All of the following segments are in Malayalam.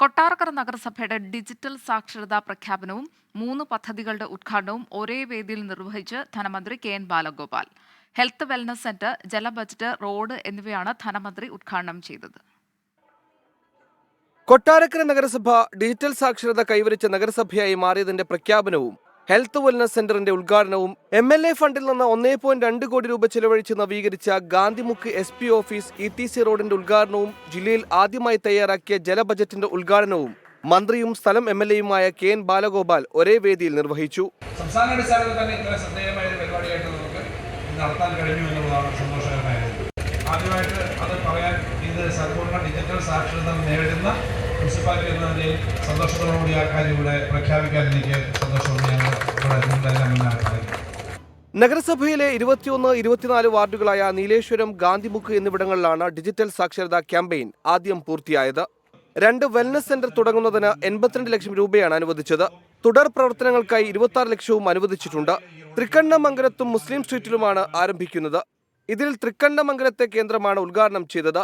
കൊട്ടാരക്കര നഗരസഭയുടെ ഡിജിറ്റൽ സാക്ഷരതാ പ്രഖ്യാപനവും 3 പദ്ധതികളുടെ ഉദ്ഘാടനവും ഒരേ വേദിയിൽ നിർവഹിച്ച് ധനമന്ത്രി K N. Balagopal. Health wellness centre, ജല ബജറ്റ്, റോഡ് എന്നിവയാണ് ധനമന്ത്രി ഉദ്ഘാടനം ചെയ്തത്. കൊട്ടാരക്കര നഗരസഭ ഡിജിറ്റൽ സാക്ഷരത കൈവരിച്ച നഗരസഭയായി മാറിയതിന്റെ പ്രഖ്യാപനവും ഹെൽത്ത് വെൽനസ് സെന്ററിന്റെ ഉദ്ഘാടനവും MLA ഫണ്ടിൽ നിന്ന് 1.2 കോടി രൂപ ചെലവഴിച്ച് നവീകരിച്ച ഗാന്ധിമുക്ക് SP ഓഫീസ് ETC റോഡിന്റെ ഉദ്ഘാടനവും ജില്ലയിൽ ആദ്യമായി തയ്യാറാക്കിയ ജല ബജറ്റിന്റെ ഉദ്ഘാടനവും മന്ത്രിയും സ്ഥലം MLAയുമായ കെ.എൻ. ബാലഗോപാൽ ഒരേ വേദിയിൽ നിർവഹിച്ചു. സംസ്ഥാനാടിസ്ഥാനത്തിൽ തന്നെ ഇത്ര ശ്രദ്ധേയമായ ഒരു പരിപാടിയായിട്ട് നമുക്ക് നടത്താൻ കഴിഞ്ഞു എന്നുള്ളതാണ് സന്തോഷകരമായത്. ആദ്യമായിട്ട് അത് പറയാൻ ഇത് സമ്പൂർണ്ണ ഡിജിറ്റൽ സാക്ഷരത നേടുന്ന മുനിസിപ്പാലിറ്റി എന്നതിൽ സന്തോഷത്തോടുകൂടി ആ കാര്യം ഇവിടെ പ്രഖ്യാപിക്കാൻ എനിക്ക് സന്തോഷമുണ്ട്. നഗരസഭയിലെ 21, 24 വാർഡുകളായ നീലേശ്വരം, ഗാന്ധിമുക്ക് എന്നിവിടങ്ങളിലാണ് ഡിജിറ്റൽ സാക്ഷരതാ ക്യാമ്പയിൻ ആദ്യം പൂർത്തിയായത്. 2 വെൽനസ് സെന്റർ തുടങ്ങുന്നതിന് 82 ലക്ഷം രൂപയാണ് അനുവദിച്ചത്. തുടർ പ്രവർത്തനങ്ങൾക്കായി 26 ലക്ഷവും അനുവദിച്ചിട്ടുണ്ട്. തൃക്കണ്ണമംഗലത്തും മുസ്ലിം സ്ട്രീറ്റിലുമാണ് ആരംഭിക്കുന്നത്. ഇതിൽ തൃക്കണ്ണമംഗലത്തെ കേന്ദ്രമാണ് ഉദ്ഘാടനം ചെയ്തത്.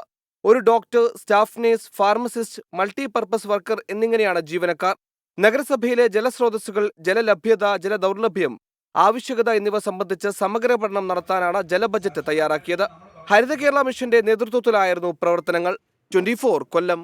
ഒരു doctor, staff nurse, pharmacist, multipurpose worker എന്നിങ്ങനെയാണ് ജീവനക്കാർ. നഗരസഭയിലെ ജലസ്രോതസ്സുകൾ, ജലലഭ്യത, ജലദൗർലഭ്യം, ആവശ്യകത എന്നിവ സംബന്ധിച്ച് സമഗ്ര പഠനം നടത്താനാണ് ജല ബജറ്റ് തയ്യാറാക്കിയത്. ഹരിത കേരള മിഷന്റെ നേതൃത്വത്തിലായിരുന്നു പ്രവർത്തനങ്ങൾ. 24 കൊല്ലം.